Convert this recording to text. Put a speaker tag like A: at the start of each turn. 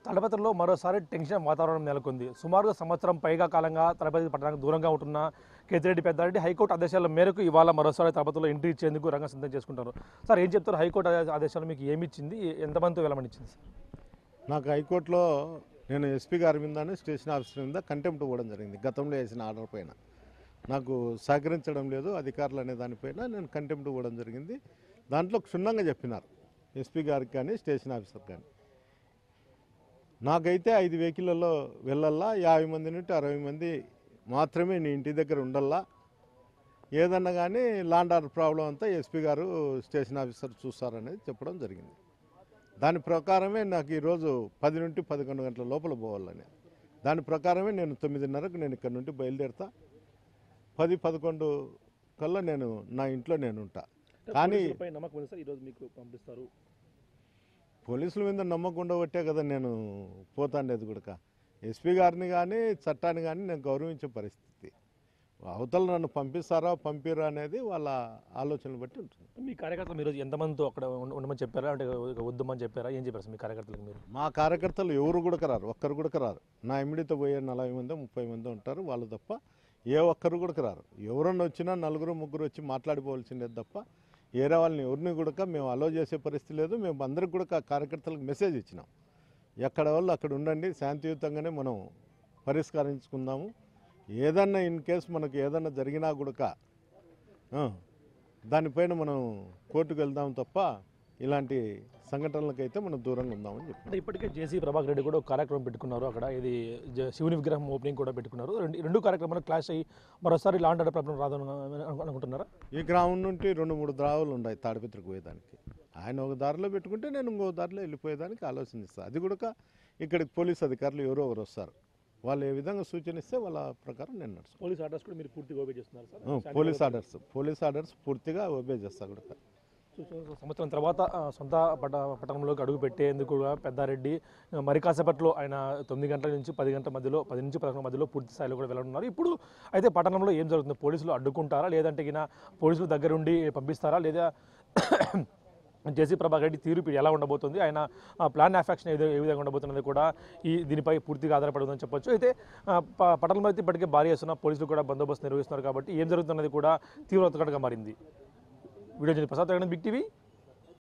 A: తాడిపత్రిలో మరోసారి టెన్షన్ వాతావరణం నెలకొంది. సుమారుగా సంవత్సరం పైగా కాలంగా తాడిపత్రి పట్టణానికి దూరంగా ఉంటున్న కేతిరెడ్డి పెద్దారెడ్డి హైకోర్టు ఆదేశాల మేరకు ఇవాళ మరోసారి తాడిపత్రిలో ఎంట్రీ ఇచ్చేందుకు రంగం సిద్ధం చేసుకుంటారు. సార్ ఏం చెప్తారు? హైకోర్టు ఆదేశాలు మీకు ఏమి ఇచ్చింది, ఎంతమందితో వెళ్ళమనిచ్చింది?
B: నాకు హైకోర్టులో నేను ఎస్పీ గారి మీద స్టేషన్ ఆఫీసర్ మీద కంటెంప్ట్ ఇవ్వడం జరిగింది. గతంలో వేసిన ఆర్డర్ పైన నాకు సహకరించడం లేదు అధికారులు అనే దానిపైన నేను కంటెంప్ట్ ఇవ్వడం జరిగింది. దాంట్లో క్షుణ్ణంగా చెప్పినారు ఎస్పీ గారికి కానీ స్టేషన్ ఆఫీసర్ కానీ. నాకైతే 5 వెహికల్లో వెళ్ళల్లా, 50 మంది నుండి 60 మంది మాత్రమే నీ ఇంటి దగ్గర ఉండల్లా, ఏదన్నా కానీ లాండ్ ఆర్డర్ ప్రాబ్లం అంతా ఎస్పీ గారు స్టేషన్ ఆఫీసర్ చూస్తారనేది చెప్పడం జరిగింది. దాని ప్రకారమే నాకు ఈరోజు 10 నుండి 11 గంటల లోపల పోవాలని, దాని ప్రకారమే నేను 9:30కు నేను ఇక్కడ నుండి బయలుదేరుతా. 10-11 కల్లా నేను నా ఇంట్లో నేను ఉంటా. కానీ పోలీసుల మీద నమ్మకం ఉండబట్టే కదా నేను పోతాండేది కూడా. ఎస్పీ గారిని కానీ చట్టాన్ని కానీ నేను గౌరవించే పరిస్థితి. అవతల నన్ను పంపిస్తారా పంపిరా అనేది వాళ్ళ ఆలోచనలు బట్టి ఉంటుంది.
A: మీ కార్యకర్తలు మీరు ఎంతమందితో అక్కడ ఉండమని చెప్పారా, అంటే వద్దామని చెప్పారా, ఏం చెప్పారు మీ కార్యకర్తలకు? మీరు
B: మా కార్యకర్తలు ఎవరు కూడా రారు, ఒక్కరు కూడా రారు. నా ఎమ్మిడితో పోయే 40 మంది 30 మంది ఉంటారు, వాళ్ళు తప్ప ఏ ఒక్కరు కూడా రారు. ఎవరన్నా వచ్చినా 4-3 వచ్చి మాట్లాడిపోవాల్సిందే తప్ప ఏరే వాళ్ళని ఎవరిని కూడా మేము అలో చేసే పరిస్థితి లేదు. మేము అందరికి కూడా కార్యకర్తలకు మెసేజ్ ఇచ్చినాం, ఎక్కడ వాళ్ళు అక్కడ ఉండండి, శాంతియుతంగానే మనం పరిష్కరించుకుందాము. ఏదన్నా ఇన్ కేసు మనకు ఏదన్నా జరిగినా కూడా దానిపైన మనం కోర్టుకు వెళ్దాం తప్ప ఇలాంటి సంఘటనలకైతే మనం దూరంగా ఉందామని చెప్పి.
A: ఇప్పటికే జేసీ ప్రభాకర్ రెడ్డి కూడా ఒక కార్యక్రమం పెట్టుకున్నారు. అక్కడ ఇది శివుని విగ్రహం ఓపెనింగ్ కూడా పెట్టుకున్నారు. రెండు కార్యక్రమాలు క్లాష్ అయ్యి మరోసారి లాండ్ ఆర్డర్ ప్రాబ్లం రాదు అనుకుంటున్నారా?
B: ఈ గ్రామం నుండి 2-3 దారులు ఉన్నాయి తాడిపత్రికి పోయేదానికి. ఆయన ఒక దారిలో పెట్టుకుంటే నేను ఇంకో దారిలో వెళ్ళిపోయేదానికి ఆలోచనిస్తాను. అది కూడా ఇక్కడికి పోలీస్ అధికారులు ఎవరో ఒకరు వస్తారు, వాళ్ళు ఏ విధంగా సూచనిస్తే వాళ్ళ ప్రకారం నేను నడుస్తాను.
A: పోలీస్ ఆర్డర్స్ కూడా మీరు పూర్తిగా ఓబే చేస్తున్నారు సార్?
B: పోలీస్ ఆర్డర్స్ పూర్తిగా ఓబే చేస్తా కూడా.
A: సంవత్సరం తర్వాత సొంత పట్టణంలోకి అడుగు పెట్టేందుకు పెద్దారెడ్డి మరి కాసేపట్లో ఆయన 9 గంటల నుంచి 10 గంటల మధ్యలో 10 నుంచి 11 మధ్యలో పూర్తి స్థాయిలో కూడా వెళ్ళనున్నారు. ఇప్పుడు అయితే పట్టణంలో ఏం జరుగుతుంది? పోలీసులు అడ్డుకుంటారా, లేదంటే పోలీసులు దగ్గరుండి పంపిస్తారా, లేదా జేసీ ప్రభాకర్ రెడ్డి తీరు ఎలా ఉండబోతుంది, ఆయన ప్లాన్ ఆఫ్ యాక్షన్ ఏ విధంగా ఉండబోతున్నది కూడా దీనిపై పూర్తిగా ఆధారపడుతుందని చెప్పొచ్చు. అయితే పట్టణంలో అయితే ఇప్పటికే భారీ చేస్తున్న పోలీసులు కూడా బందోబస్తు నిర్వహిస్తున్నారు కాబట్టి ఏం జరుగుతున్నది కూడా తీవ్ర ఉత్కంఠగా మారింది. Video Prasad big TV.